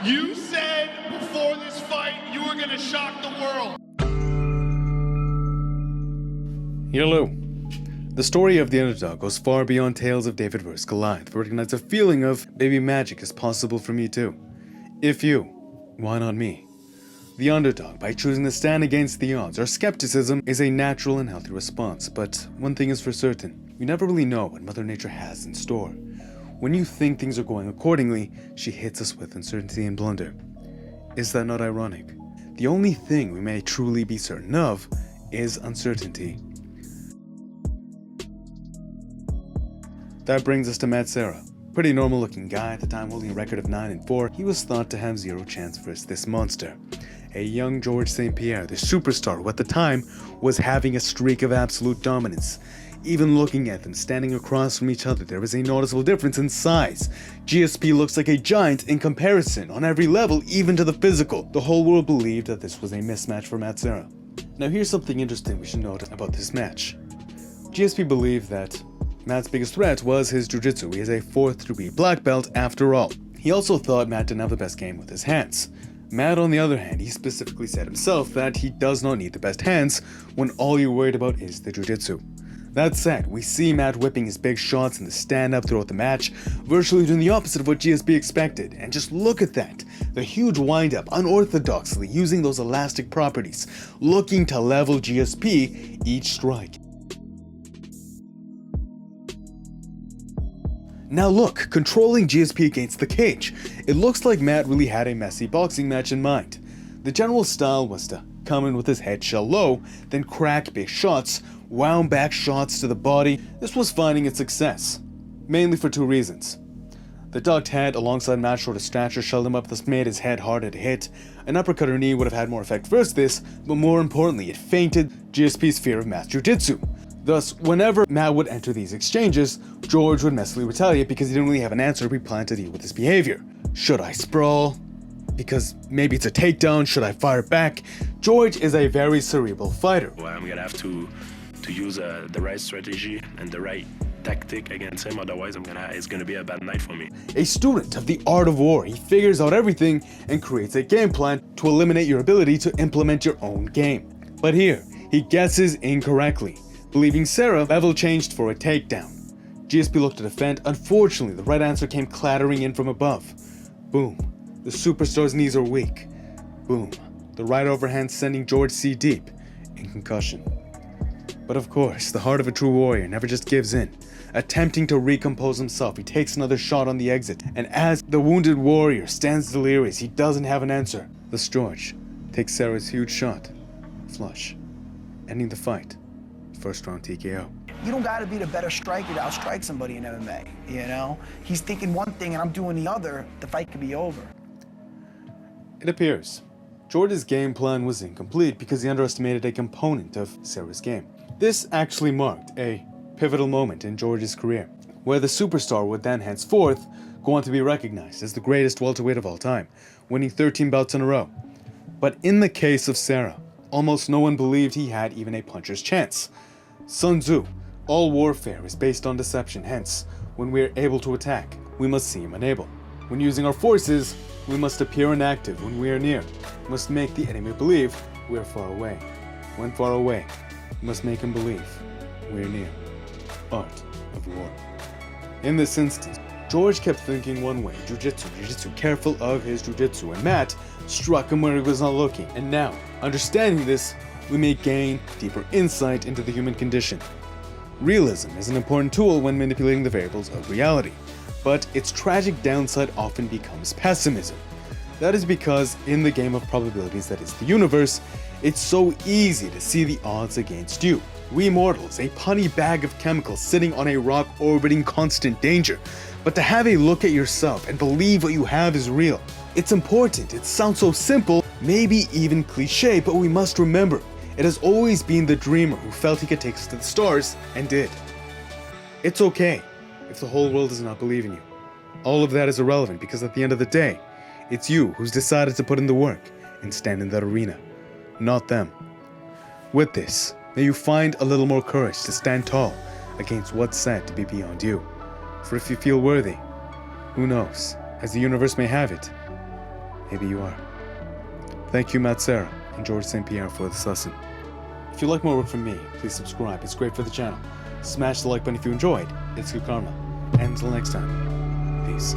You said before this fight you were gonna shock the world. Hello. The story of the underdog goes far beyond tales of David vs. Goliath, but ignites a feeling of maybe magic is possible for me too. If you, why not me? The underdog, by choosing to stand against the odds, or skepticism, is a natural and healthy response, but one thing is for certain, you never really know what Mother Nature has in store. When you think things are going accordingly, she hits us with uncertainty and blunder. Is that not ironic? The only thing we may truly be certain of is uncertainty. That brings us to Matt Serra. Pretty normal looking guy at the time, holding a record of 9-4, he was thought to have zero chance versus this monster. A young George St. Pierre, the superstar who at the time was having a streak of absolute dominance. Even looking at them standing across from each other, there is a noticeable difference in size. GSP looks like a giant in comparison, on every level, even to the physical. The whole world believed that this was a mismatch for Matt Serra. Now here's something interesting we should note about this match. GSP believed that Matt's biggest threat was his jiu-jitsu. He is a 4th degree black belt after all. He also thought Matt didn't have the best game with his hands. Matt, on the other hand, he specifically said himself that he does not need the best hands when all you're worried about is the jiu-jitsu. That said, we see Matt whipping his big shots in the stand-up throughout the match, virtually doing the opposite of what GSP expected. And just look at that. The huge wind-up, unorthodoxly using those elastic properties, looking to level GSP each strike. Now look, controlling GSP against the cage. It looks like Matt really had a messy boxing match in mind. The general style was to come in with his head shell low, then crack big shots, wound back shots to the body. This was finding its success, mainly for two reasons. The ducked head alongside Matt's shorter stature shelled him up, thus made his head harder to hit. An uppercut or knee would have had more effect versus this, but more importantly, it feinted GSP's fear of Matt's jiu-jitsu. Thus, whenever Matt would enter these exchanges, George would messily retaliate because he didn't really have an answer pre-planned to deal with his behavior. Should I sprawl? Because maybe it's a takedown, should I fire back? George is a very cerebral fighter. Well, I'm gonna have to use the right strategy and the right tactic against him, otherwise it's gonna be a bad night for me. A student of the art of war, he figures out everything and creates a game plan to eliminate your ability to implement your own game. But here, he guesses incorrectly, believing Serra level changed for a takedown. GSP looked to defend. Unfortunately, the right answer came clattering in from above. Boom. The superstar's knees are weak. Boom. The right overhand sending George C deep in concussion. But of course, the heart of a true warrior never just gives in. Attempting to recompose himself, he takes another shot on the exit, and as the wounded warrior stands delirious, he doesn't have an answer. Thus George takes Serra's huge shot, flush, ending the fight. First round TKO. You don't gotta be the better striker to outstrike somebody in MMA, you know? He's thinking one thing and I'm doing the other, the fight could be over. It appears George's game plan was incomplete because he underestimated a component of Serra's game. This actually marked a pivotal moment in George's career, where the superstar would then henceforth go on to be recognized as the greatest welterweight of all time, winning 13 bouts in a row. But in the case of Serra, almost no one believed he had even a puncher's chance. Sun Tzu, all warfare is based on deception, hence, when we are able to attack, we must seem unable. When using our forces, we must appear inactive when we are near. We must make the enemy believe we are far away. When far away, we must make him believe we are near. Art of war. In this instance, George kept thinking one way, jiu-jitsu, careful of his jiu-jitsu, and Matt struck him where he was not looking. And now, understanding this, we may gain deeper insight into the human condition. Realism is an important tool when manipulating the variables of reality, but its tragic downside often becomes pessimism. That is because in the game of probabilities that is the universe, it's so easy to see the odds against you. We mortals, a punny bag of chemicals sitting on a rock orbiting constant danger. But to have a look at yourself and believe what you have is real. It's important, it sounds so simple, maybe even cliche, but we must remember, it has always been the dreamer who felt he could take us to the stars, and did. It's okay if the whole world does not believe in you. All of that is irrelevant because at the end of the day, it's you who's decided to put in the work and stand in that arena, not them. With this, may you find a little more courage to stand tall against what's said to be beyond you. For if you feel worthy, who knows, as the universe may have it, maybe you are. Thank you, Matt Serra and George St. Pierre, for this lesson. If you like more work from me, please subscribe. It's great for the channel. Smash the like button if you enjoyed. It's good karma. And until next time, peace.